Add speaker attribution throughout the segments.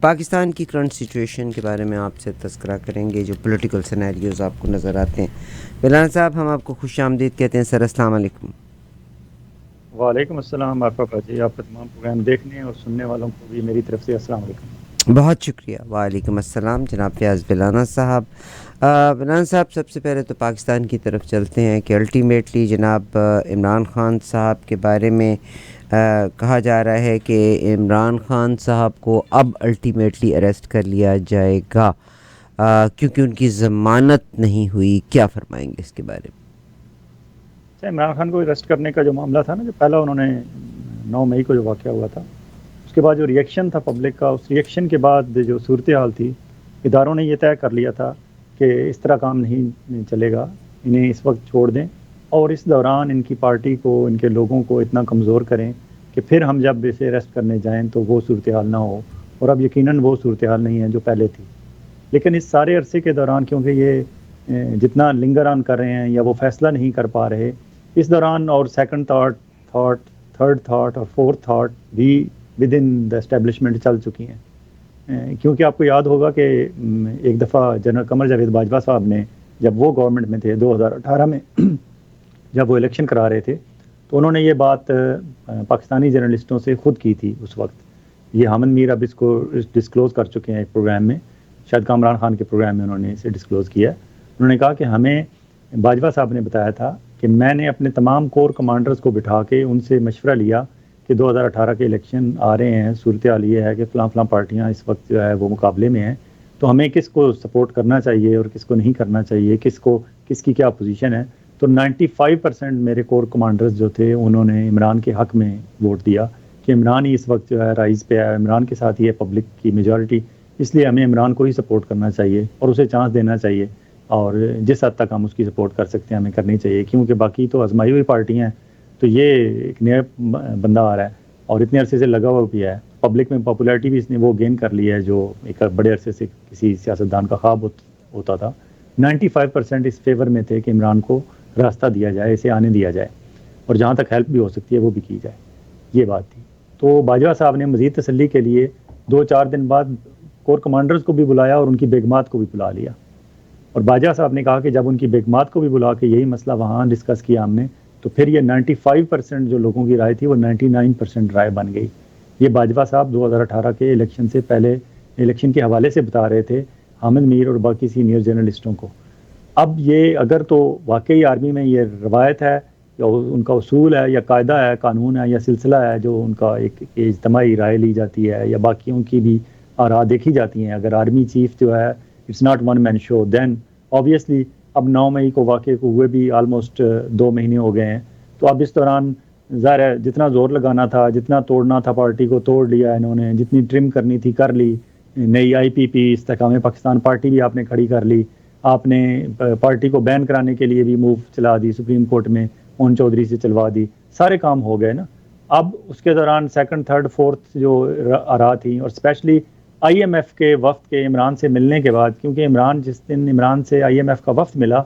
Speaker 1: पाकिस्तान की current situation के बारे में आपसे तज़किरा करेंगे, जो पॉलिटिकल सिनेरियोज़ आपको नज़र आते हैं। बिलाल साहब, हम आपको खुशामदीद कहते हैं सर। अस्सलाम वालेकुम।
Speaker 2: वालेकुम अस्सलाम आफ़ाक़ जी, आपका तमाम प्रोग्राम देखने और सुनने वालों को भी मेरी तरफ से अस्सलाम वालेकुम।
Speaker 1: बहुत शुक्रिया। वालेकुम अस्सलाम जनाब फ़याज़ बिलाना साहब। बिलाना साहब, सबसे पहले तो पाकिस्तान की तरफ चलते हैं कि अल्टीमेटली जनाब इमरान ख़ान साहब के बारे में कहा जा रहा है कि इमरान ख़ान साहब को अब अल्टीमेटली अरेस्ट कर लिया जाएगा क्योंकि उनकी ज़मानत नहीं हुई। क्या फ़रमाएंगे इसके बारे में?
Speaker 2: अच्छा, इमरान खान को अरेस्ट करने का जो मामला था ना, जो पहला उन्होंने 9 मई को जो वाक़या हुआ था, उसके बाद जो रिएक्शन था पब्लिक का, उस रिएक्शन के बाद जो सूरत हाल थी, इदारों ने ये तय कर लिया था कि इस तरह काम नहीं चलेगा, इन्हें इस वक्त छोड़ दें और इस दौरान इनकी पार्टी को, इनके लोगों को इतना कमज़ोर करें कि फिर हम जब इसे अरेस्ट करने जाएँ तो वो सूरत हाल ना हो। और अब यकीनन वो सूरत हाल नहीं है जो पहले थी। लेकिन इस सारे अरसे के दौरान, क्योंकि ये जितना लिंगर ऑन कर रहे हैं या वो फैसला नहीं कर पा रहे, इस दौरान और सेकंड थॉट, थर्ड थॉट और फोर्थ थॉट भी विद इन द एस्टेब्लिशमेंट चल चुकी हैं। क्योंकि आपको याद होगा कि एक दफ़ा जनरल कमर जावेद बाजवा साहब ने, जब वो गवर्नमेंट में थे 2018 में जब वो इलेक्शन करा रहे थे, तो उन्होंने ये बात पाकिस्तानी जर्नलिस्टों से खुद की थी उस वक्त। ये हामिद मीर अब इसको डिस्क्लोज़ कर चुके हैं एक प्रोग्राम में, शायद कामरान खान के प्रोग्राम में उन्होंने इसे डिस्क्लोज़ किया। उन्होंने कहा कि हमें बाजवा साहब ने बताया था कि मैंने अपने तमाम कोर कमांडर्स को बिठा के उनसे मशवरा लिया कि 2018 के इलेक्शन आ रहे हैं, सूरत हाल ये है कि फ़लाँ पार्टियाँ इस वक्त जो है वो मुकाबले में हैं, तो हमें किसको सपोर्ट करना चाहिए और किसको नहीं करना चाहिए, किसकी क्या पोजीशन है। तो 95% मेरे कोर कमांडर्स जो थे, उन्होंने इमरान के हक़ में वोट दिया कि इमरान ही इस वक्त जो है राइज़ पे है, इमरान के साथ ही है पब्लिक की मेजॉरिटी, इसलिए हमें इमरान को ही सपोर्ट करना चाहिए और उसे चांस देना चाहिए और जिस हद तक हम उसकी सपोर्ट कर सकते हैं हमें करनी चाहिए, क्योंकि बाकी तो आजमाई हुई पार्टियाँ हैं। तो ये एक नया बंदा आ रहा है और इतने अरसे से लगा हुआ भी है, पब्लिक में पॉपुलैरिटी भी इसने वो गेन कर ली है जो एक बड़े अरसे से किसी सियासतदान का ख्वाब होता था। 95% इस फेवर में थे कि इमरान को रास्ता दिया जाए, इसे आने दिया जाए और जहाँ तक हेल्प भी हो सकती है वो भी की जाए, ये बात थी। तो बाजवा साहब ने मज़ीद तसल्ली के लिए 2-4 दिन बाद कोर कमांडर्स को भी बुलाया और उनकी बेगमात को भी बुला लिया और बाजवा साहब ने कहा कि जब उनकी बेगमात को भी बुला के यही मसला वहाँ डिस्कस किया हमने, तो फिर ये 95% जो लोगों की राय थी वो 99% राय बन गई। ये बाजवा साहब 2018 के इलेक्शन से पहले इलेक्शन के हवाले से बता रहे थे हामिद मीर और बाकी सीनियर जर्नलिस्टों को। अब ये अगर तो वाकई आर्मी में ये रवायत है या उनका उसूल है या कायदा है, कानून है या सिलसिला है जो उनका एक इज्तमाही राय ली जाती है या बाकियों की भी आरा देखी जाती हैं, अगर आर्मी चीफ जो है it's not one man show, then obviously अब 9 मई को वाक़े को हुए भी ऑलमोस्ट 2 महीने हो गए हैं। तो अब इस दौरान ज़ाहिर है जितना ज़ोर लगाना था, जितना तोड़ना था पार्टी को तोड़ लिया इन्होंने, जितनी ट्रिम करनी थी कर ली। नई IPP इस्तेकाम पाकिस्तान पार्टी भी आपने खड़ी कर ली, आपने पार्टी को बैन कराने के लिए भी मूव चला दी सुप्रीम कोर्ट में, मोहन चौधरी से चलवा दी, सारे काम हो गए ना। अब उसके दौरान सेकंड थर्ड फोर्थ जो आरा थी और स्पेशली IMF के वफ्द के इमरान से मिलने के बाद, क्योंकि इमरान जिस दिन इमरान से IMF का वफ्द मिला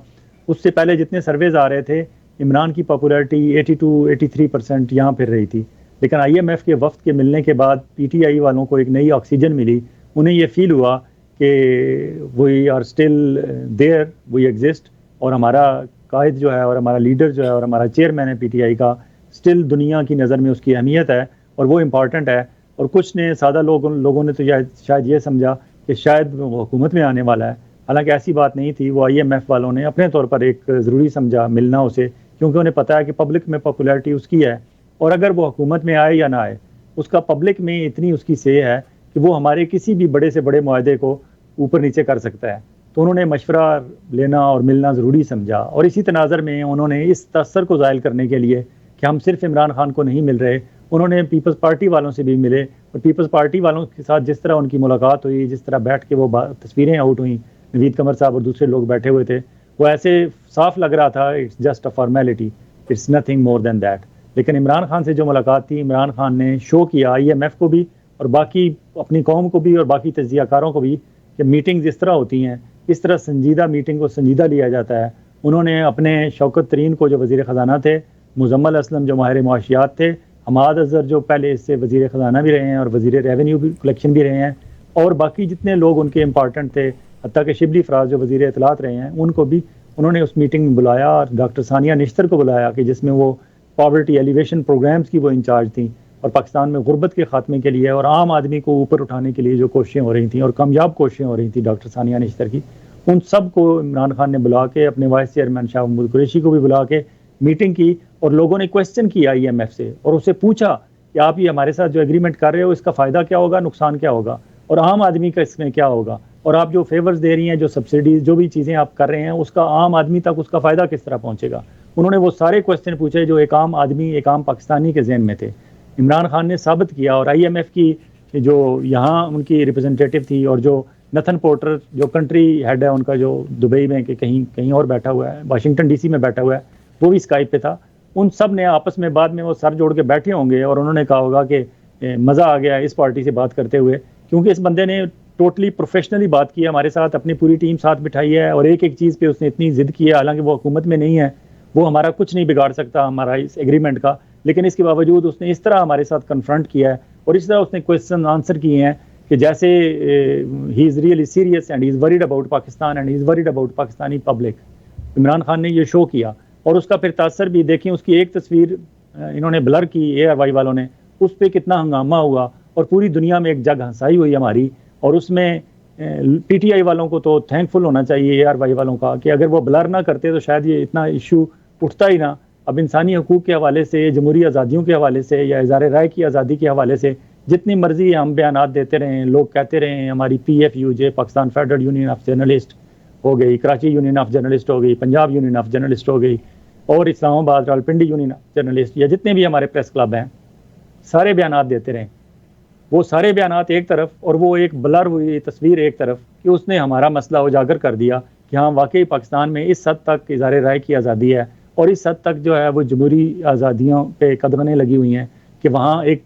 Speaker 2: उससे पहले जितने सर्वेज आ रहे थे इमरान की पॉपुलैरिटी 82-83% यहाँ फिर रही थी, लेकिन IMF के वफ्द के मिलने के बाद PTI वालों को एक नई ऑक्सीजन मिली, उन्हें ये फील हुआ कि we are still there, we exist और हमारा कायद जो है और हमारा लीडर जो है और हमारा चेयरमैन है PTI का, स्टिल दुनिया की नज़र में उसकी अहमियत है और वो इम्पॉर्टेंट है। और कुछ ने सादा लोगों ने तो शायद ये समझा कि शायद वो हुकूमत में आने वाला है, हालांकि ऐसी बात नहीं थी। वो IMF वालों ने अपने तौर पर एक ज़रूरी समझा मिलना उसे, क्योंकि उन्हें पता है कि पब्लिक में पॉपुलैरिटी उसकी है और अगर वो हुकूमत में आए या ना आए, उसका पब्लिक में इतनी उसकी से है कि वो हमारे किसी भी बड़े से बड़े मुआहदे को ऊपर नीचे कर सकता है। तो उन्होंने मशवरा लेना और मिलना ज़रूरी समझा और इसी तनाज़र में उन्होंने इस तअस्सुर को ज़ाहिर करने के लिए कि हम सिर्फ इमरान खान को नहीं मिल रहे, उन्होंने पीपल्स पार्टी वालों से भी मिले और पीपल्स पार्टी वालों के साथ जिस तरह उनकी मुलाकात हुई, जिस तरह बैठ के वो तस्वीरें आउट हुई, नवीद कमर साहब और दूसरे लोग बैठे हुए थे, वो ऐसे साफ लग रहा था it's just a formality, it's nothing more than that. लेकिन इमरान खान से जो मुलाकात थी, इमरान खान ने शो किया IMF को भी और बाकी अपनी कौम को भी और बाकी तज्जियाकारों को भी कि मीटिंग जिस तरह होती हैं इस तरह संजीदा मीटिंग को संजीदा लिया जाता है। उन्होंने अपने शौकत तरीन को जो वज़ीर ख़जाना थे, मुज़म्मल असलम जो माहिर मुआशियात थे, हमाद अज़हर जो पहले इससे वज़ीर ख़जाना भी रहे हैं और वज़ीर रेवेन्यू भी कलेक्शन भी रहे हैं, और बाकी जितने लोग उनके इम्पॉर्टेंट थे, हत्ता कि शिबली फराज जो वज़ीर इत्तलात रहे हैं, उनको भी उन्होंने उस मीटिंग में बुलाया, और डॉक्टर सानिया निश्तर को बुलाया कि जिसमें वो पॉवर्टी एलिवेशन प्रोग्राम्स की वो इंचार्ज थी, और पाकिस्तान में गुर्बत के खात्मे के लिए और आम आदमी को ऊपर उठाने के लिए जो कोशिशें हो रही थी और कामयाब कोशिशें हो रही थी डॉक्टर सानिया निश्तर की, उन सब को इमरान खान ने बुला के, अपने वाइस चेयरमैन शाह महमूद कुरैशी को भी बुला के मीटिंग की, और लोगों ने क्वेश्चन किया IMF से और उससे पूछा कि आप ये हमारे साथ जो एग्रीमेंट कर रहे हो इसका फ़ायदा क्या होगा, नुकसान क्या होगा, और आम आदमी का इसमें क्या होगा, और आप जो फेवर्स दे रही हैं, जो सब्सिडीज, जो भी चीज़ें आप कर रहे हैं, उसका आम आदमी तक उसका फ़ायदा किस तरह पहुँचेगा। उन्होंने वो सारे क्वेश्चन पूछे जो एक आम आदमी, एक आम पाकिस्तानी के जहन में थे। इमरान खान ने साबित किया, और IMF की जो यहाँ उनकी रिप्रेजेंटेटिव थी, और जो नथन पोर्टर जो कंट्री हेड है उनका, जो दुबई में कि कहीं और बैठा हुआ है, वाशिंगटन DC में बैठा हुआ है, वो भी स्काइप पे था। उन सब ने आपस में बाद में वो सर जोड़ के बैठे होंगे और उन्होंने कहा होगा कि मज़ा आ गया इस पार्टी से बात करते हुए, क्योंकि इस बंदे ने टोटली प्रोफेशनली बात की है हमारे साथ, अपनी पूरी टीम साथ बिठाई है, और एक एक चीज़ पे उसने इतनी जिद की है, हालांकि वो हुकूमत में नहीं है, वो हमारा कुछ नहीं बिगाड़ सकता हमारा इस एग्रीमेंट का, लेकिन इसके बावजूद उसने इस तरह हमारे साथ कन्फ्रंट किया है, और इस तरह उसने क्वेश्चन आंसर किए हैं कि जैसे he is really serious and he is worried about Pakistan and he is worried about Pakistani public. Imran Khan ने ये शो किया, और उसका फिर तासर भी देखिए, उसकी एक तस्वीर इन्होंने ब्लर की ARY वालों ने, उस पर कितना हंगामा हुआ, और पूरी दुनिया में एक जग हंसाई हुई हमारी, और उसमें PTI वालों को तो थैंकफुल होना चाहिए ARY वालों का कि अगर वो ब्लर ना करते तो शायद ये इतना इशू उठता ही ना। अब इंसानी हकूक़ के हवाले से, जमहूरी आज़ादियों के हवाले से, या इज़हार राय की आज़ादी के हवाले से जितनी मर्जी हम बयानात देते रहें, लोग कहते रहें, हमारी PFUJ Pakistan federal union of journalist हो गई, कराची यूनियन ऑफ जर्नलिस्ट हो गई, पंजाब यूनियन ऑफ जर्नलिस्ट हो गई, और Islamabad Rawalpindi union of journalist, या जितने भी हमारे प्रेस क्लब हैं, सारे बयानात देते रहें, वो सारे बयानात एक तरफ और वो एक ब्लर हुई तस्वीर एक तरफ, कि उसने हमारा मसला उजागर कर दिया कि हाँ वाकई पाकिस्तान में इस हद तक इज़हार राय की आज़ादी है, और इस हद तक जो है वो जमहूरी आज़ादियों पे कदमने लगी हुई हैं कि वहाँ एक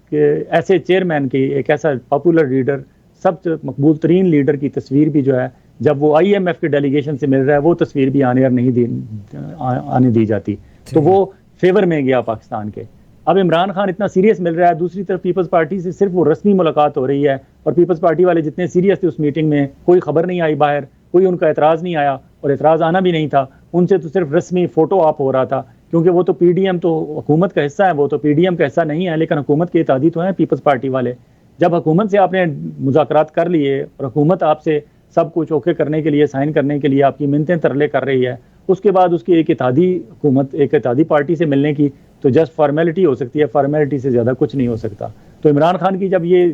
Speaker 2: ऐसे चेयरमैन की, एक ऐसा पॉपुलर लीडर, सबसे मकबूल तरीन लीडर की तस्वीर भी जो है, जब वो IMF के डेलीगेशन से मिल रहा है, वो तस्वीर भी आने दी जाती, तो वो फेवर में गया पाकिस्तान के। अब इमरान खान इतना सीरियस मिल रहा है, दूसरी तरफ पीपल्स पार्टी से सिर्फ वो रस्मी मुलाकात हो रही है, और पीपल्स पार्टी वाले जितने सीरियस थे उस मीटिंग में, कोई खबर नहीं आई बाहर, कोई उनका एतराज़ नहीं आया, और एतराज़ आना भी नहीं था उनसे, तो सिर्फ रस्मी फ़ोटो आप हो रहा था, क्योंकि वो तो PDM तो हुकूमत का हिस्सा है, वो तो PDM का हिस्सा नहीं है, लेकिन हुकूमत के इत्तेहादी तो हैं पीपल्स पार्टी वाले। जब हुकूमत से आपने मुज़ाकरात कर लिए और हुकूमत आपसे सब कुछ ओके करने के लिए, साइन करने के लिए आपकी मिन्नतें तरले कर रही है, उसके बाद उसकी एक इत्तेहादी हुकूमत, एक इत्तेहादी पार्टी से मिलने की तो जस्ट फॉर्मेलिटी हो सकती है, फॉर्मेलिटी से ज़्यादा कुछ नहीं हो सकता। तो इमरान खान की जब ये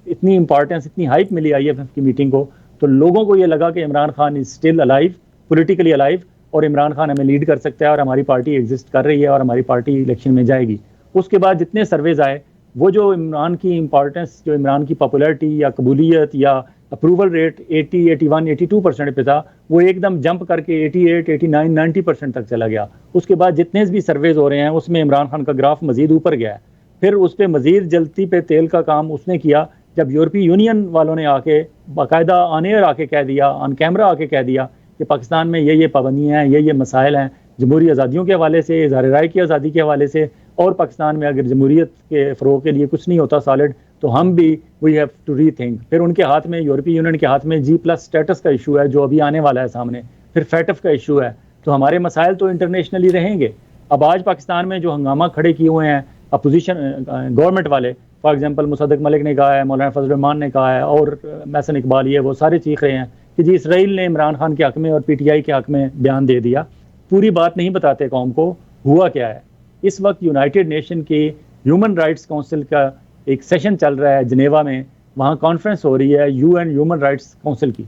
Speaker 2: इतनी इंपॉर्टेंस, इतनी हाइप मिली IMF की मीटिंग को, तो लोगों को ये लगा कि Imran Khan is still alive, politically alive, और इमरान खान हमें लीड कर सकता है, और हमारी पार्टी एग्जिस्ट कर रही है, और हमारी पार्टी इलेक्शन में जाएगी। उसके बाद जितने सर्वेज आए, वो जो इमरान की इंपॉर्टेंस, जो इमरान की पॉपुलैरिटी या कबूलियत या अप्रूवल रेट 80, 81, 82% पे था, वो एकदम जंप करके 88, 89, 90% तक चला गया। उसके बाद जितने भी सर्वेज हो रहे हैं उसमें इमरान खान का ग्राफ मजीद ऊपर गया है। फिर उस पर मजीद जलती पे तेल का काम उसने किया जब यूरोपीय यूनियन वालों ने आके बाकायदा ऑन एयर आके कह दिया, ऑन कैमरा आके कह दिया कि पाकिस्तान में ये पाबंदियाँ हैं, ये मसाइल हैं, जमहूरी आज़ादियों के हवाले से, इज़हार राय की आज़ादी के हवाले से, और पाकिस्तान में अगर जमहूरियत के फ़रोग़ के लिए कुछ नहीं होता सॉलिड, तो हम भी वी हैव टू रीथिंक। फिर उनके हाथ में, यूरोपीय यूनियन के हाथ में G+ स्टेटस का इशू है जो अभी आने वाला है सामने, फिर FATF का इशू है, तो हमारे मसाइल तो इंटरनेशनली रहेंगे। अब आज पाकिस्तान में जो हंगामा खड़े किए हुए हैं अपोजिशन गवर्नमेंट वाले, फॉर एग्जांपल मुसद्दक मलिक ने कहा है, मौलाना फजल रहमान ने कहा है, और महसन इकबाल, ये वो सारे चीख रहे हैं कि जी इसराइल ने इमरान खान के हक़ में और PTI के हक़ में बयान दे दिया। पूरी बात नहीं बताते कौम को हुआ क्या है। इस वक्त यूनाइटेड नेशन के ह्यूमन राइट्स काउंसिल का एक सेशन चल रहा है जनेवा में, वहाँ कॉन्फ्रेंस हो रही है UN ह्यूमन राइट्स काउंसिल की।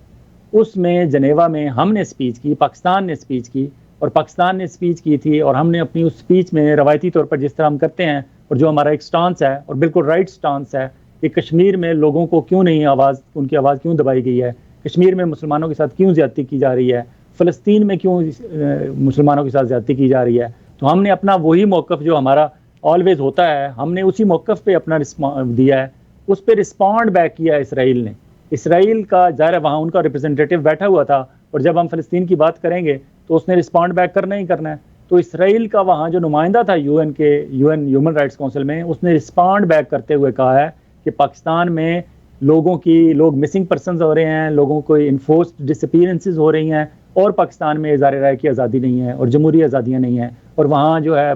Speaker 2: उसमें जनेवा में हमने स्पीच की, पाकिस्तान ने स्पीच की, और पाकिस्तान ने स्पीच की थी, और हमने अपनी उस स्पीच में रवायती तौर पर जिस तरह हम करते हैं और जो हमारा एक स्टांस है और बिल्कुल राइट स्टांस है कि कश्मीर में लोगों को क्यों नहीं उनकी आवाज़ क्यों दबाई गई है, कश्मीर में मुसलमानों के साथ क्यों ज़्यादती की जा रही है, फ़लस्तीन में क्यों मुसलमानों के साथ ज़्यादती की जा रही है, तो हमने अपना वही मौक़िफ़ जो हमारा ऑलवेज होता है, हमने उसी मौक़िफ़ पे अपना दिया है। उस पर रिस्पॉन्ड बैक किया इसराइल ने। इसराइल का ज़ाहिर है वहाँ उनका रिप्रेजेंटेटिव बैठा हुआ था, और जब हम फ़लस्तीन की बात करेंगे तो उसने रिस्पॉन्ड बैक करना ही करना है। तो इसराइल का वहाँ जो नुमाइंदा था UN ह्यूमन राइट्स काउंसिल में, उसने रिस्पॉन्ड बैक करते हुए कहा है कि पाकिस्तान में लोग मिसिंग पर्सनस हो रहे हैं, लोगों को इन्फोर्स्ड डिसअपीयरेंसेस हो रही हैं, और पाकिस्तान में इज़हार राय की आज़ादी नहीं है और जमहूरी आज़ादियाँ नहीं हैं, और वहाँ जो है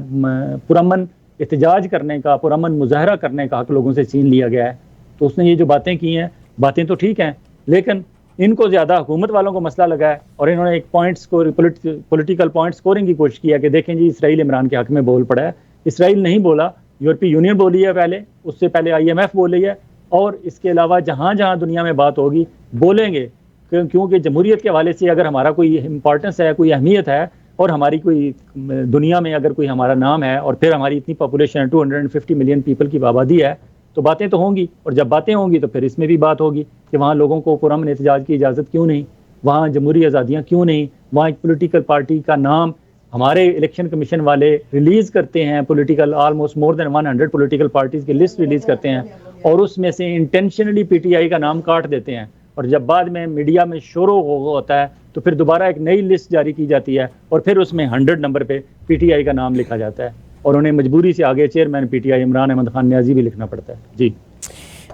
Speaker 2: पुरअमन एहतजाज करने का, पुरअमन मुजाहरा करने का हक लोगों से छीन लिया गया है। तो उसने ये जो बातें की हैं, बातें तो ठीक हैं, लेकिन इनको ज़्यादा हुकूमत वालों को मसला लगा है, और इन्होंने एक point score political point scoring की कोशिश किया कि देखें जी, इसराइल इमरान के हक में बोल पड़ा है। इसराइल नहीं बोला, यूरोपीय यूनियन बोली है पहले, उससे पहले IMF बोली है, और इसके अलावा जहाँ जहाँ दुनिया में बात होगी बोलेंगे, क्योंकि जमहूरियत के हवाले से अगर हमारा कोई इंपॉर्टेंस है, कोई अहमियत है, और हमारी कोई दुनिया में अगर कोई हमारा नाम है, और फिर हमारी इतनी पॉपुलेशन है, 250 मिलियन पीपल की आबादी है, तो बातें तो होंगी। और जब बातें होंगी तो फिर इसमें भी बात होगी कि वहाँ लोगों को पुरअमन एहतजाज की इजाज़त क्यों नहीं, वहाँ जमहूरी आज़ादियाँ क्यों नहीं, वहाँ एक पोलिटिकल पार्टी का नाम हमारे इलेक्शन कमीशन वाले रिलीज़ करते हैं, political almost more than 100 political parties की लिस्ट रिलीज़ करते हैं, और उसमें से इंटेंशनली PTI का नाम काट देते हैं, और जब बाद में मीडिया में शोर होता है तो फिर दोबारा एक नई लिस्ट जारी की जाती है, और फिर उसमें 100 नंबर पे PTI का नाम लिखा जाता है, और उन्हें मजबूरी से आगे चेयरमैन PTI इमरान अहमद खान न्याजी भी लिखना पड़ता है। जी,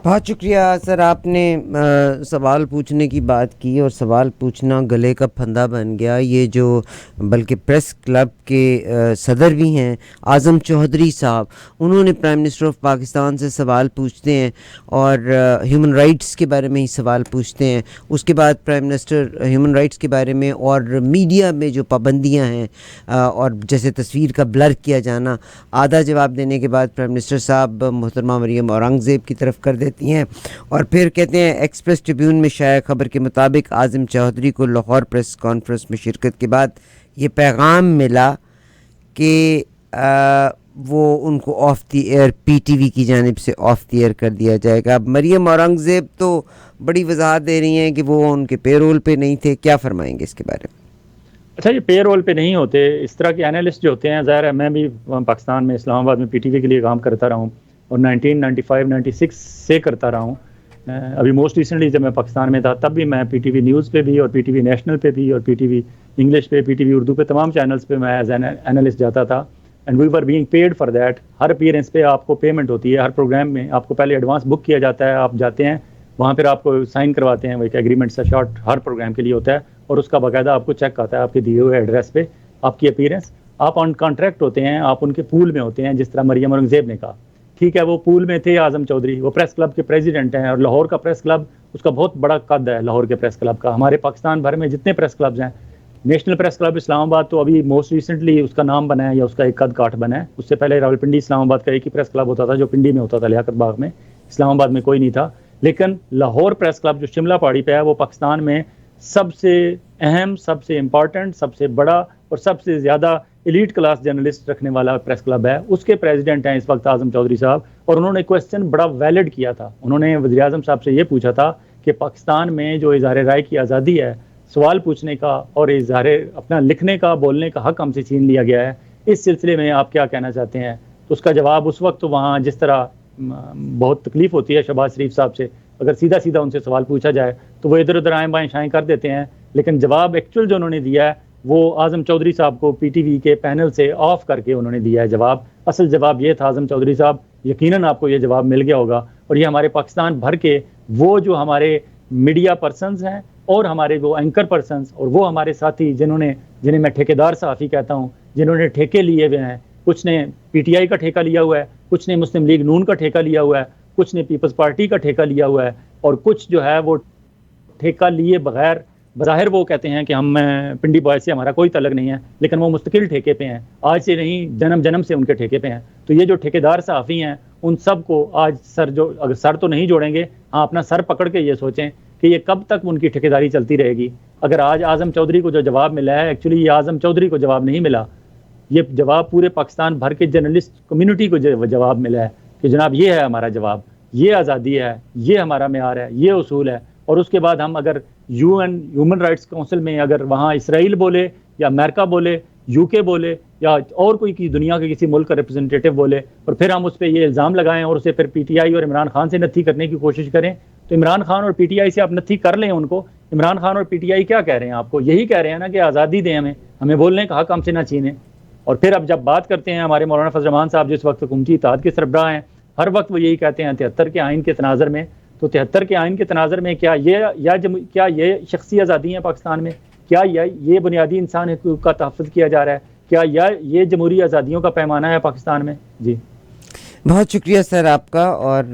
Speaker 1: बहुत शुक्रिया सर, आपने सवाल पूछने की बात की और सवाल पूछना गले का फंदा बन गया। ये जो बल्कि प्रेस क्लब के सदर भी हैं आज़म चौधरी साहब, उन्होंने प्राइम मिनिस्टर ऑफ पाकिस्तान से सवाल पूछते हैं और ह्यूमन राइट्स के बारे में ही सवाल पूछते हैं। उसके बाद प्राइम मिनिस्टर ह्यूमन राइट्स के बारे में और मीडिया में जो पाबंदियां हैं और जैसे तस्वीर का ब्लर किया जाना, आधा जवाब देने के बाद प्राइम मिनिस्टर साहब मोहतरमा मरियम औरंगज़ेब की तरफ कर देती हैं, और फिर कहते हैं एक्सप्रेस ट्रिब्यून में शाया खबर के मुताबिक आज़म चौधरी को लाहौर प्रेस कॉन्फ्रेंस में शिरकत के बाद ये पैगाम मिला कि वो उनको ऑफ द एयर PTV की जानिब से ऑफ द एयर कर दिया जाएगा। अब मरियम औरंगज़ेब तो बड़ी वजाहत दे रही हैं कि वो उनके पेरोल पे नहीं थे, क्या फरमाएंगे इसके बारे में?
Speaker 2: अच्छा, ये पेरोल पे नहीं होते, इस तरह के एनालिस्ट जो होते हैं, ज़ाहिर है मैं भी पाकिस्तान में इस्लामाबाद में PTV के लिए काम करता रहा हूँ, और 1995-96 से करता रहा हूँ। अभी मोस्ट रिसेंटली जब मैं पाकिस्तान में था तब भी मैं PTV न्यूज़ पे भी और PTV नेशनल पे भी और PTV इंग्लिश पे, PTV उर्दू पे, तमाम चैनल्स पे मैं एज एन एनालिस्ट जाता था, and we were being paid for that. हर अपीयरेंस पे आपको पेमेंट होती है, हर प्रोग्राम में आपको पहले एडवांस बुक किया जाता है, आप जाते हैं वहाँ फिर आपको साइन करवाते हैं, वो एक एग्रीमेंट सा शॉर्ट हर प्रोग्राम के लिए होता है, और उसका बाकायदा आपको चेक आता है आपके दिए हुए एड्रेस पे आपकी अपीयरेंस। आप ऑन कॉन्ट्रैक्ट होते हैं, आप उनके पूल में होते हैं, जिस तरह मरियम औरंगज़ेब ने कहा। ठीक है, वो पूल में थे आज़म चौधरी, वो प्रेस क्लब के प्रेसिडेंट हैं, और लाहौर का प्रेस क्लब उसका बहुत बड़ा कद है। लाहौर के प्रेस क्लब का, हमारे पाकिस्तान भर में जितने प्रेस क्लब्स हैं, नेशनल प्रेस क्लब इस्लामाबाद तो अभी मोस्ट रिसेंटली उसका नाम बना है या उसका एक कद काठ बना है। उससे पहले रावलपिंडी इस्लामाबाद का एक ही प्रेस क्लब होता था जो पिंडी में होता था, लियाकत बाग में, इस्लामाबाद में कोई नहीं था। लेकिन लाहौर प्रेस क्लब जो शिमला पहाड़ी पे है, वो पाकिस्तान में सबसे अहम, सबसे इम्पॉर्टेंट, सबसे बड़ा और सबसे ज़्यादा एलीट क्लास जर्नलिस्ट रखने वाला प्रेस क्लब है। उसके प्रेसिडेंट हैं इस वक्त आज़म चौधरी साहब, और उन्होंने क्वेश्चन बड़ा वैलिड किया था। उन्होंने वज़ीर आज़म साहब से ये पूछा था कि पाकिस्तान में जो इज़हार राय की आज़ादी है, सवाल पूछने का और इज़हार अपना लिखने का, बोलने का हक हमसे छीन लिया गया है, इस सिलसिले में आप क्या कहना चाहते हैं? तो उसका जवाब उस वक्त तो वहाँ जिस तरह बहुत तकलीफ़ होती है शहबाज शरीफ साहब से, अगर सीधा सीधा उनसे सवाल पूछा जाए तो वो इधर उधर आएँ बाएँ शाएँ कर देते हैं, लेकिन जवाब एक्चुअल जो उन्होंने दिया है वो आज़म चौधरी साहब को PTV के पैनल से ऑफ करके उन्होंने दिया है जवाब। असल जवाब ये था आज़म चौधरी साहब, यकीनन आपको ये जवाब मिल गया होगा, और ये हमारे पाकिस्तान भर के वो जो हमारे मीडिया पर्सनस हैं और हमारे वो एंकर पर्सनस और वो हमारे साथी जिन्हें मैं ठेकेदार सहाफ़ी कहता हूँ, जिन्होंने ठेके लिए हुए हैं, कुछ ने PTI का ठेका लिया हुआ है, कुछ ने मुस्लिम लीग नून का ठेका लिया हुआ है, कुछ ने पीपल्स पार्टी का ठेका लिया हुआ है, और कुछ जो है वो ठेका लिए बगैर, बज़ाहिर वो कहते हैं कि हम पिंडी बॉय से हमारा कोई तल्लुक़ नहीं है, लेकिन वो मुस्तकिल ठेके पे हैं, आज से नहीं जन्म से उनके ठेके पे हैं। तो ये जो ठेकेदार सहाफ़ी हैं उन सब को आज अगर सर तो नहीं जोड़ेंगे, हाँ अपना सर पकड़ के ये सोचें कि ये कब तक उनकी ठेकेदारी चलती रहेगी। अगर आज आज़म चौधरी को जो जवाब मिला है, एक्चुअली ये आज़म चौधरी को जवाब नहीं मिला, ये जवाब पूरे पाकिस्तान भर के जर्नलिस्ट कम्युनिटी को जवाब मिला है कि जनाब ये है हमारा जवाब, ये आज़ादी है, ये हमारा मेयार है, ये उसूल है। और उसके बाद हम अगर UN ह्यूमन राइट्स काउंसिल में अगर वहाँ इसराइल बोले या अमेरिका बोले, UK बोले या और कोई की दुनिया के किसी मुल्क का रिप्रेजेंटेटिव बोले, और फिर हम उस पर ये इल्ज़ाम लगाएं और उसे फिर PTI और इमरान खान से नत्थी करने की कोशिश करें, तो इमरान खान और PTI से आप नत्थी कर लें उनको। इमरान खान और PTI क्या कह रहे हैं आपको? यही कह रहे हैं ना कि आज़ादी दें, हमें बोलने का हक हमसे ना छीनें। और फिर अब जब बात करते हैं हमारे मौलाना फजल रहमान साहब जिस वक्त हुकूमती इत्तेहाद के सरबराह हैं, हर वक्त वो यही कहते हैं 73 के आइन के तनाज़र में, तो 73 के आइन के तनाज़र में क्या ये शख्सी आज़ादी है पाकिस्तान में? क्या ये बुनियादी इंसान हकूक़ का तहफ़्फ़ुज़ किया जा रहा है? क्या ये जमहूरी आज़ादियों का पैमाना है पाकिस्तान में? जी।
Speaker 1: बहुत शुक्रिया सर आपका, और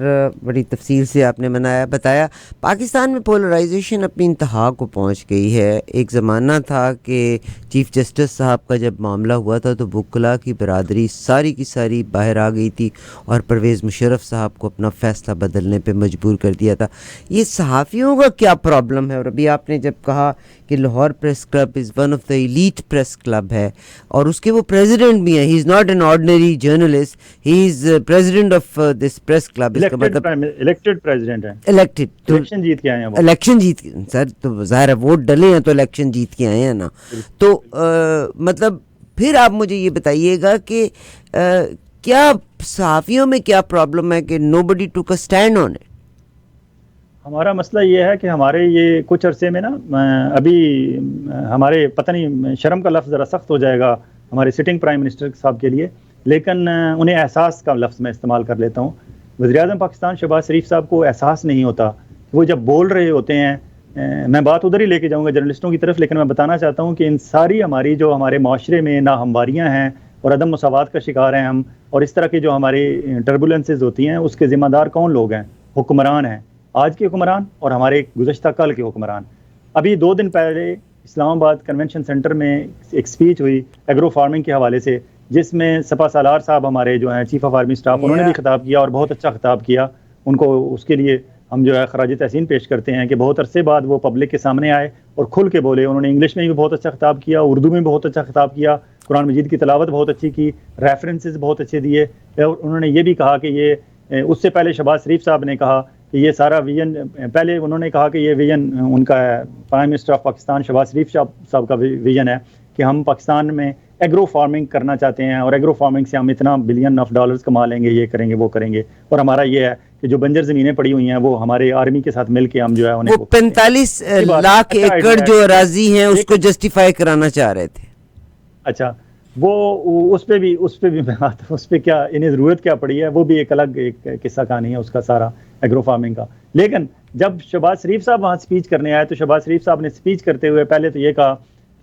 Speaker 1: बड़ी तफसील से आपने बताया। पाकिस्तान में पोलराइजेशन अपनी इंतहा को पहुंच गई है। एक ज़माना था कि चीफ़ जस्टिस साहब का जब मामला हुआ था तो वकला की बरादरी सारी की सारी बाहर आ गई थी और परवेज़ मुशर्रफ साहब को अपना फ़ैसला बदलने पे मजबूर कर दिया था। ये सहाफ़ियों का क्या प्रॉब्लम है? और अभी आपने जब कहा कि Lahore press club is one of the elite press club है और उसके वो प्रेसिडेंट भी हैं, he is not an ordinary journalist, he is president of this press club. इसका मतलब
Speaker 2: इलेक्टेड प्रेसिडेंट है,
Speaker 1: इलेक्टेड, तो
Speaker 2: इलेक्शन जीत के आए हैं वो।
Speaker 1: इलेक्शन जीत के सर, तो ज़ाहिर है वोट डले हैं तो इलेक्शन जीत के आए हैं ना। तो मतलब फिर आप मुझे ये बताइएगा कि क्या सहाफ़ियों में क्या प्रॉब्लम है कि nobody took a stand on it?
Speaker 2: हमारा मसला ये है कि हमारे ये कुछ अरसे में ना अभी हमारे पता नहीं, शर्म का लफ्ज़ ज़रा सख्त हो जाएगा हमारे सिटिंग प्राइम मिनिस्टर साहब के लिए, लेकिन उन्हें एहसास का लफ्ज़ मैं इस्तेमाल कर लेता हूँ। वज़ीर-ए-आज़म पाकिस्तान शहबाज शरीफ साहब को एहसास नहीं होता, वो जब बोल रहे होते हैं, मैं बात उधर ही लेके जाऊँगा जर्नलिस्टों की तरफ, लेकिन मैं बताना चाहता हूँ कि इन सारी हमारी जो हमारे माशरे में नाहमवारियाँ हैं और अदम मसावात का शिकार हैं हम, और इस तरह की जो हमारी टर्बुलेंसेज होती हैं, उसके ज़िम्मेदार कौन लोग हैं? हुक्मरान हैं, आज के हुक्मरान और हमारे गुज़श्ता कल के हुक्मरान। अभी 2 दिन पहले इस्लामाबाद कन्वेंशन सेंटर में एक स्पीच हुई एग्रो फार्मिंग के हवाले से, जिसमें सपा सालार साहब हमारे जो हैं चीफ ऑफ आर्मी स्टाफ, उन्होंने भी खिताब किया और बहुत अच्छा खिताब किया। उनको उसके लिए हम जो है खराज तहसीन पेश करते हैं कि बहुत अरसे बाद वो पब्लिक के सामने आए और खुल के बोले। उन्होंने इंग्लिश में भी बहुत अच्छा खिताब किया, उर्दू में बहुत अच्छा खिताब किया, कुरान मजीद की तिलावत बहुत अच्छी की, रेफरेंसेस बहुत अच्छे दिए। उन्होंने ये भी कहा कि ये उससे पहले शहबाज शरीफ साहब ने कहा कि ये सारा विजन, पहले उन्होंने कहा कि ये विजन उनका है, prime minister of Pakistan Shahbaz Sharif साहब का विजन है कि हम पाकिस्तान में एग्रो फार्मिंग करना चाहते हैं और एग्रो फार्मिंग से हम इतना बिलियन ऑफ डॉलर्स कमा लेंगे, ये करेंगे वो करेंगे, और हमारा ये है कि जो बंजर ज़मीनें पड़ी हुई हैं वो हमारे आर्मी के साथ मिलके हम जो है उन्हें
Speaker 1: 45 लाख एकड़ जो अराजी हैं उसको जस्टिफाई कराना चाह रहे थे।
Speaker 2: अच्छा, वो उस पे भी मैं उस पे क्या इन्हें ज़रूरत क्या पड़ी है, वो भी एक अलग एक किस्सा कहानी है उसका सारा एग्रो फार्मिंग का। लेकिन जब शहबाज शरीफ साहब वहाँ स्पीच करने आए तो शहबाज शरीफ साहब ने स्पीच करते हुए पहले तो ये कहा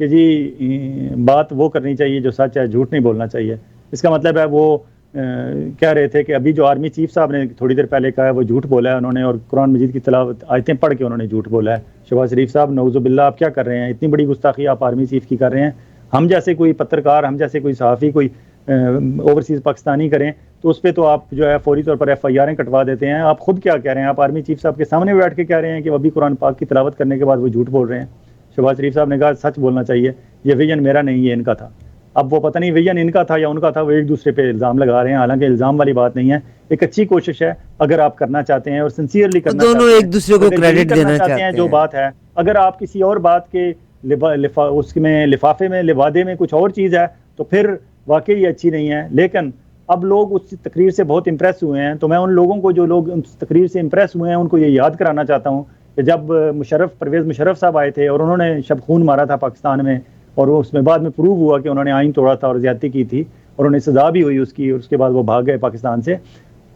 Speaker 2: कि जी बात वो करनी चाहिए जो सच है, झूठ नहीं बोलना चाहिए। इसका मतलब है वो कह रहे थे कि अभी जो आर्मी चीफ साहब ने थोड़ी देर पहले कहा है वो झूठ बोला है उन्होंने, और कुरान मजीद की तिलावत आयतें पढ़ के उन्होंने झूठ बोला है। शहबाज शरीफ साहब, नौजुबिल्ला, आप क्या कर रहे हैं? इतनी बड़ी गुस्ताखी आप आर्मी चीफ की कर रहे हैं। हम जैसे कोई पत्रकार, हम जैसे कोई सहाफ़ी, कोई ओवरसीज़ पाकिस्तानी करें तो उस पर तो आप जो है फौरी तौर पर FIR कटवा देते हैं। आप खुद क्या कह रहे हैं? आप आर्मी चीफ साहब के सामने बैठ के कह रहे हैं कि अभी कुरान पाक की तिलावत करने के बाद वो झूठ बोल रहे हैं। शहबाज शरीफ साहब ने कहा सच बोलना चाहिए, ये विजन मेरा नहीं, ये इनका था। अब वो पता नहीं विजन इनका था या उनका था, वो एक दूसरे पे इल्ज़ाम लगा रहे हैं, हालांकि इल्ज़ाम वाली बात नहीं है। एक अच्छी कोशिश है, अगर आप करना चाहते हैं और सिंसियरली करना
Speaker 1: दोनों एक दूसरे को क्रेडिट देना चाहते हैं।
Speaker 2: जो बात है, अगर आप किसी और बात के उसमें लिफाफे में लिबादे में कुछ और चीज़ है तो फिर वाकई अच्छी नहीं है। लेकिन अब लोग उस तकरीर से बहुत इम्प्रेस हुए हैं, तो मैं उन लोगों को जो लोग उस तकरीर से इम्प्रेस हुए हैं उनको ये याद कराना चाहता हूँ कि जब परवेज़ मुशर्रफ साहब आए थे और उन्होंने शब खून मारा था पाकिस्तान में, और उसमें बाद में प्रूव हुआ कि उन्होंने आइन तोड़ा था और ज़्यादती की थी और उन्हें सज़ा भी हुई उसकी, और उसके बाद वो भाग गए पाकिस्तान से।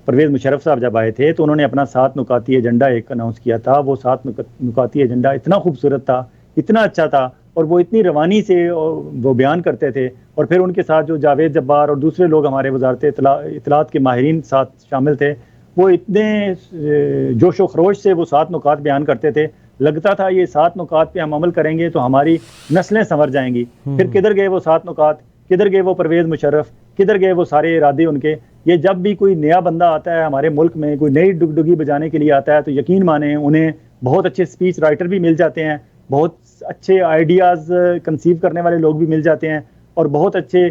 Speaker 2: परवेज़ मुशर्रफ साहब जब आए थे तो उन्होंने अपना 7 नुकाती एजेंडा एक अनाउंस किया था। वो 7 नुकाती एजेंडा इतना खूबसूरत था, इतना अच्छा था, और वो इतनी रवानी से वो बयान करते थे। और फिर उनके साथ जो जावेद जब्बार और दूसरे लोग हमारे वजारत इत्तलात के माहिरीन साथ शामिल थे, वो इतने जोश व खरोश से वो 7 नुकात बयान करते थे, लगता था ये 7 नुकात पे हम अमल करेंगे तो हमारी नस्लें संवर जाएंगी। फिर किधर गए वो 7 नुकात? किधर गए वो परवेज़ मुशर्रफ? किधर गए वो सारे इरादे उनके? ये जब भी कोई नया बंदा आता है हमारे मुल्क में, कोई नई डुगडुगी बजाने के लिए आता है, तो यकीन माने उन्हें बहुत अच्छे स्पीच राइटर भी मिल जाते हैं, बहुत अच्छे आइडियाज़ कंसीव करने वाले लोग भी मिल जाते हैं, और बहुत अच्छे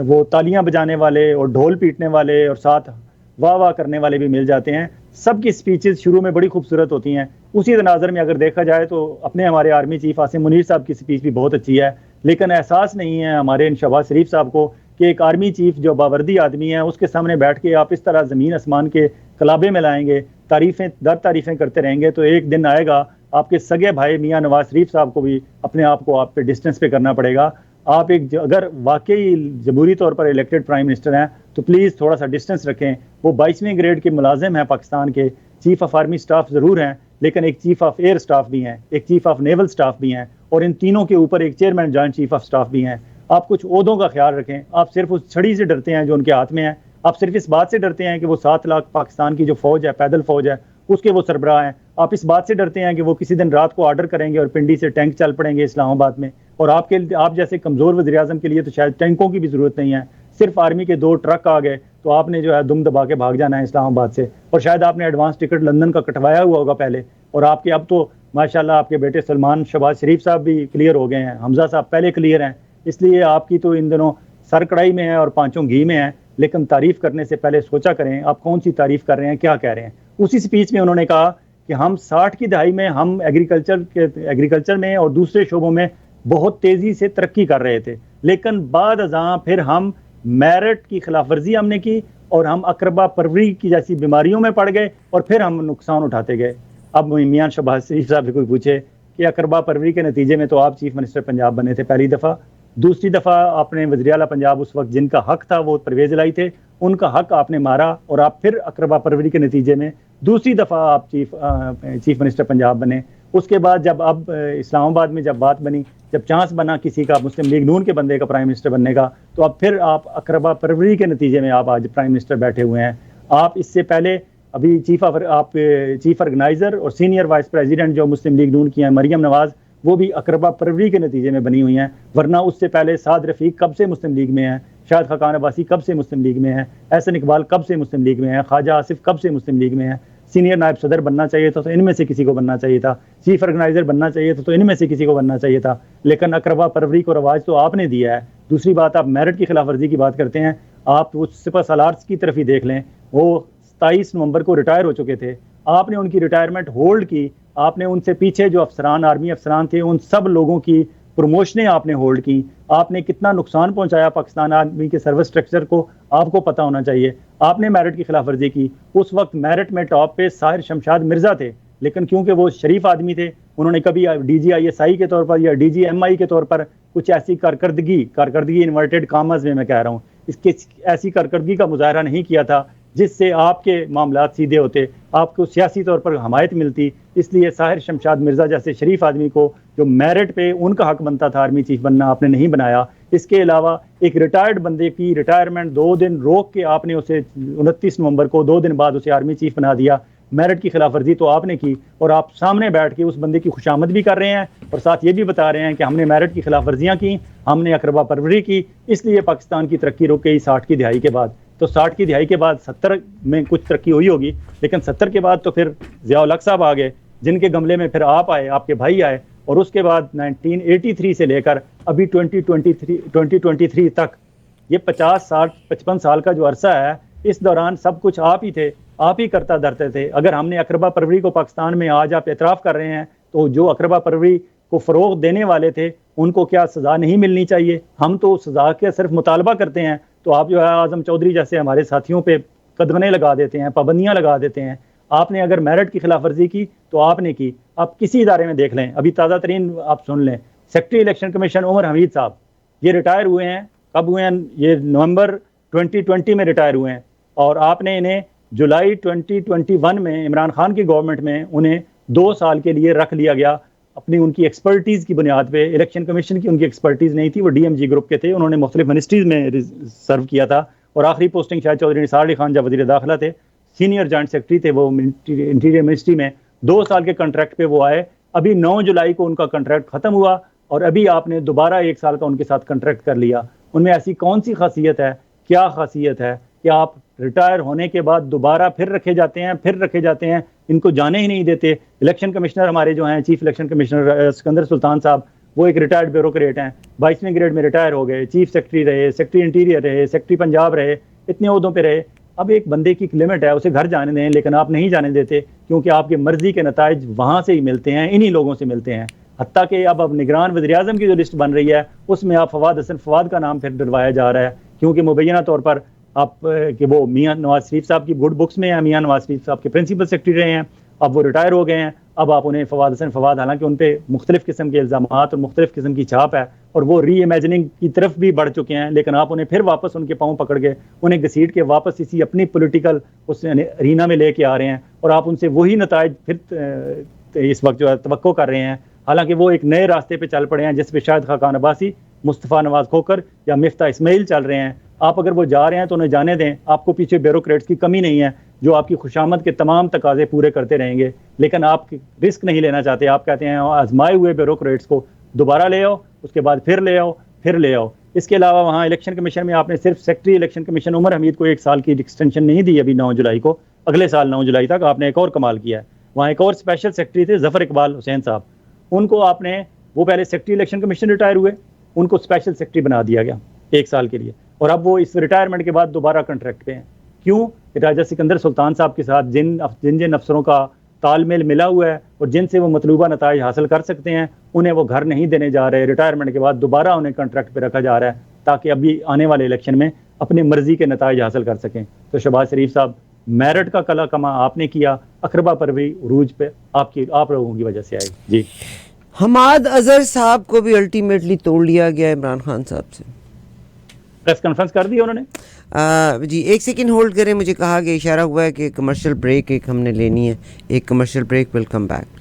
Speaker 2: वो तालियां बजाने वाले और ढोल पीटने वाले और साथ वाह वाह करने वाले भी मिल जाते हैं। सबकी स्पीचेस शुरू में बड़ी खूबसूरत होती हैं। उसी तनाज़र में अगर देखा जाए तो अपने हमारे आर्मी चीफ आसिम मुनीर साहब की स्पीच भी बहुत अच्छी है, लेकिन एहसास नहीं है हमारे शहबाज शरीफ साहब को कि एक आर्मी चीफ जो बावर्दी आदमी है उसके सामने बैठ के आप इस तरह ज़मीन आसमान के कलाबे में लाएंगे, तारीफ़ें दर तारीफ़ें करते रहेंगे, तो एक दिन आएगा आपके सगे भाई मियाँ नवाज शरीफ साहब को भी अपने आप को आप पे डिस्टेंस पे करना पड़ेगा। आप एक अगर वाकई जमहूरी तौर पर इलेक्टेड प्राइम मिनिस्टर हैं तो प्लीज़ थोड़ा सा डिस्टेंस रखें। वो 22वें ग्रेड के मुलाजिम हैं पाकिस्तान के, चीफ ऑफ आर्मी स्टाफ ज़रूर हैं, लेकिन एक चीफ ऑफ एयर स्टाफ भी हैं, एक चीफ ऑफ नेवल स्टाफ भी हैं, और इन तीनों के ऊपर एक chairman joint chief of staff भी हैं। आप कुछ ओहदों का ख्याल रखें। आप सिर्फ उस छड़ी से डरते हैं जो उनके हाथ में है। आप सिर्फ इस बात से डरते हैं कि वो 7 लाख पाकिस्तान की जो फौज है, पैदल फौज है, उसके वो सरबराह हैं। आप इस बात से डरते हैं कि वो किसी दिन रात को ऑर्डर करेंगे और पिंडी से टैंक चल पड़ेंगे इस्लामाबाद में, और आप जैसे कमज़ोर वज़ीर आज़म के लिए तो शायद टैंकों की भी ज़रूरत नहीं है। सिर्फ आर्मी के 2 ट्रक आ गए तो आपने जो है दुम दबा के भाग जाना है इस्लामाबाद से, और शायद आपने एडवांस टिकट लंदन का कटवाया हुआ होगा पहले, और आपके अब तो माशाल्लाह आपके बेटे सलमान शहबाज शरीफ साहब भी क्लियर हो गए हैं, हमजा साहब पहले क्लियर हैं, इसलिए आपकी तो इन दिनों सर कढ़ाई में है और पांचों घी में है। लेकिन तारीफ करने से पहले सोचा करें आप कौन सी तारीफ कर रहे हैं, क्या कह रहे हैं। उसी स्पीच में उन्होंने कहा कि हम 60 की दहाई में हम एग्रीकल्चर में और दूसरे शोबों में बहुत तेजी से तरक्की कर रहे थे, लेकिन बाद अज़ां फिर हम मेरिट की खिलाफ वर्जी हमने की और हम अकरबा परवरी की जैसी बीमारियों में पड़ गए और फिर हम नुकसान उठाते गए। अब मियां शहबाज शरीफ साहब से कोई पूछे कि अकरबा परवरी के नतीजे में तो आप चीफ मिनिस्टर पंजाब बने थे पहली दफ़ा, दूसरी दफ़ा आपने वज़ीर आला पंजाब उस वक्त जिनका हक था वो परवेज़ लाई थे, उनका हक आपने मारा और आप फिर अकरबा परवरी के नतीजे में दूसरी दफ़ा आप चीफ मिनिस्टर पंजाब बने। उसके बाद जब अब इस्लामाबाद में जब बात बनी, जब चांस बना किसी का मुस्लिम लीग नून के बंदे का प्राइम मिनिस्टर बनने का, तो अब फिर आप अकरबा परवरी के नतीजे में आप आज प्राइम मिनिस्टर बैठे हुए हैं। आप इससे पहले अभी चीफ ऑर्गेनाइज़र और सीनियर वाइस प्रेसिडेंट जो मुस्लिम लीग नून की हैं मरियम नवाज़, वो भी अकरबा परवरी के नतीजे में बनी हुई हैं, वरना उससे पहले साद रफ़ीक कब से मुस्लिम लीग में है, शाहिद खाकान अब्बासी कब से मुस्लिम लीग में है, एहसन इकबाल कब से मुस्लिम लीग में है, ख्वाजा आसिफ कब से मुस्लिम लीग में है। सीनियर नायब सदर बनना चाहिए था तो इनमें से किसी को बनना चाहिए था, चीफ ऑर्गेनाइज़र बनना चाहिए था तो इनमें से किसी को बनना चाहिए था, लेकिन अकरबा परवरी को रवाज तो आपने दिया है। दूसरी बात, आप मेरिट की खिलाफ वर्जी की बात करते हैं, आप वो सिपह सालार्स की तरफ ही देख लें, वो 27 नवंबर को रिटायर हो चुके थे, आपने उनकी रिटायरमेंट होल्ड की, आपने उनसे पीछे जो अफसरान आर्मी अफसरान थे उन सब लोगों की प्रमोशनें आपने होल्ड की। आपने कितना नुकसान पहुंचाया पाकिस्तान आर्मी के सर्विस स्ट्रक्चर को आपको पता होना चाहिए। आपने मेरिट की खिलाफ वर्जी की। उस वक्त मेरिट में टॉप पे साहिर शमशाद मिर्जा थे, लेकिन क्योंकि वो शरीफ आदमी थे, उन्होंने कभी DGISI के तौर पर या DGMI के तौर पर कुछ ऐसी कारकर्दगी इन्वर्टेड कामर्स में मैं कह रहा हूँ, इसके ऐसी कारकर्दगी का मुजाहरा नहीं किया था जिससे आपके मामलात सीधे होते, आपको सियासी तौर पर हमायत मिलती। इसलिए साहिर शमशाद मिर्जा जैसे शरीफ आदमी को जो मेरिट पे उनका हक बनता था आर्मी चीफ बनना, आपने नहीं बनाया। इसके अलावा एक रिटायर्ड बंदे की रिटायरमेंट 2 दिन रोक के आपने उसे 29 नवंबर को 2 दिन बाद उसे आर्मी चीफ बना दिया। मेरिट की खिलाफ वर्जी तो आपने की, और आप सामने बैठ के उस बंदे की खुशामद भी कर रहे हैं और साथ ये भी बता रहे हैं कि हमने मेरिट की खिलाफ वर्जियाँ की, हमने अकरबा परवरी की, इसलिए पाकिस्तान की तरक्की रुक गई 60 की दिहाई के बाद। तो 60 की दिहाई के बाद 70 में कुछ तरक्की हुई होगी, लेकिन 70 के बाद तो फिर ज़िया-उल-हक साहब आ गए, जिनके गमले में फिर आप आए, आपके भाई आए, और उसके बाद 1983 से लेकर अभी 2023 तक ये 55 साल का जो अरसा है, इस दौरान सब कुछ आप ही थे, आप ही करता धरते थे। अगर हमने अकरबा परवरी को पाकिस्तान में आज आप एतराफ़ कर रहे हैं, तो जो अकरबा परवरी को फ़रोग़ देने वाले थे उनको क्या सज़ा नहीं मिलनी चाहिए? हम तो सज़ा के सिर्फ मुतालबा करते हैं, तो आप जो है आज़म चौधरी जैसे हमारे साथियों पे कदमने लगा देते हैं, पाबंदियाँ लगा देते हैं। आपने अगर मेरिट की खिलाफ वर्जी की तो आपने की। आप किसी इदारे में देख लें, अभी ताज़ा तरीन आप सुन लें, secretary election commission Umar Hamid साहब ये रिटायर हुए हैं, कब हुए हैं? ये नवंबर 2020 में रिटायर हुए हैं, और आपने इन्हें जुलाई 2021 में इमरान खान की गवर्नमेंट में उन्हें 2 साल के लिए रख लिया गया अपनी उनकी एक्सपर्टीज़ की बुनियाद पे। इलेक्शन कमीशन की उनकी एक्सपर्टीज़ नहीं थी, वो DMG ग्रुप के थे, उन्होंने मुख्तलिफ मिनिस्ट्रीज़ में सर्व किया था, और आखिरी पोस्टिंग शायद चौधरी निसार अली खान जब वज़ीर दाखिला थे, सीनियर जॉइंट सेक्रेटरी थे वो इंटीरियर मिनिस्ट्री में, 2 साल के कॉन्ट्रैक्ट पे वो आए। अभी 9 जुलाई को उनका कॉन्ट्रैक्ट ख़त्म हुआ और अभी आपने दोबारा 1 साल का उनके साथ कॉन्ट्रैक्ट कर लिया। उनमें ऐसी कौन सी खासियत है, क्या खासियत है कि आप रिटायर होने के बाद दोबारा फिर रखे जाते हैं, इनको जाने ही नहीं देते। इलेक्शन कमिश्नर हमारे जो हैं, chief election commissioner Sikandar Sultan साहब, वो एक रिटायर्ड ब्यूरोक्रेट हैं, 22वें ग्रेड में रिटायर हो गए, चीफ सेक्रेटरी रहे, सेक्रेटरी इंटीरियर रहे, सेक्रेटरी पंजाब रहे, इतने ओहदों पे रहे। अब एक बंदे की लिमिट है, उसे घर जाने दें, लेकिन आप नहीं जाने देते, क्योंकि आपकी मर्जी के नताइज वहाँ से ही मिलते हैं, इन्हीं लोगों से मिलते हैं। हत्ता कि अब निगरान वज़ीर आज़म की जो लिस्ट बन रही है उसमें आप फवाद हसन फवाद का नाम फिर डलवाया जा रहा है, क्योंकि मुबैना तौर पर आप कि वो मियां नवाज शरीफ साहब की गुड बुक्स में है, मियां नवाज शरीफ साहब के प्रिंसिपल सेक्रेटरी रहे हैं, अब वो रिटायर हो गए हैं। अब आप उन्हें फवाद हसन फवाद, हालांकि उन पर मुख्तलिफ़ किस्म के इल्ज़ामात और मुख्तलिफ़ किस्म की छाप है, और वो री इमेजिनिंग की तरफ भी बढ़ चुके हैं, लेकिन आप उन्हें फिर वापस उनके पाँव पकड़ के उन्हें घसीट के वापस इसी अपनी पॉलिटिकल उस अरीना में लेके आ रहे हैं, और आप उनसे वही नताइज फिर इस वक्त जो है तवक्को कर रहे हैं। हालांकि वो एक नए रास्ते पे चल पड़े हैं जिस पे शायद खाकान अब्बासी, मुस्तफ़ा नवाज खोकर या मिफ्ता इस्माइल चल रहे हैं। आप अगर वो जा रहे हैं तो उन्हें जाने दें, आपको पीछे ब्यूरोक्रेट्स की कमी नहीं है जो आपकी खुशामद के तमाम तकाजे पूरे करते रहेंगे, लेकिन आप रिस्क नहीं लेना चाहते। आप कहते हैं आजमाए हुए ब्यूरोक्रेट्स को दोबारा ले आओ, उसके बाद फिर ले आओ, फिर ले आओ। इसके अलावा वहाँ इलेक्शन कमीशन में आपने सिर्फ secretary election commission Umar Hamid को 1 साल की एक्सटेंशन नहीं दी अभी 9 जुलाई को, अगले साल 9 जुलाई तक। आपने एक और कमाल किया है, वहाँ एक और स्पेशल सेक्रेटरी थे ज़फ़र इकबाल हुसैन साहब, उनको आपने, वो पहले सेक्रेटरी इलेक्शन कमीशन रिटायर हुए, उनको स्पेशल सेक्रेटरी बना दिया गया 1 साल के लिए, और अब वो इस रिटायरमेंट के बाद दोबारा कॉन्ट्रैक्ट पे हैं। क्यों? राजा सिकंदर सुल्तान साहब के साथ जिन जिन अफसरों का तालमेल मिला हुआ है और जिनसे वो मतलूबा नताइज हासिल कर सकते हैं, उन्हें वो घर नहीं देने जा रहे। रिटायरमेंट के बाद दोबारा उन्हें कॉन्ट्रैक्ट पे रखा जा रहा है ताकि अभी आने वाले इलेक्शन में अपनी मर्जी के नताइज हासिल कर सकें। तो शहबाज शरीफ साहब, मेरिट का कला कमा आपने किया, अकरबा पर भी उरूज पे आप लोगों की वजह से आए। जी,
Speaker 1: हमाद अजहर साहब को भी अल्टीमेटली तोड़ लिया गया इमरान खान साहब से।
Speaker 2: प्रेस कॉन्फ्रेंस कर दी उन्होंने।
Speaker 1: जी 1 सेकंड होल्ड करें, मुझे कहा कि इशारा हुआ है कि कमर्शियल ब्रेक एक हमने लेनी है, एक commercial break, will come back.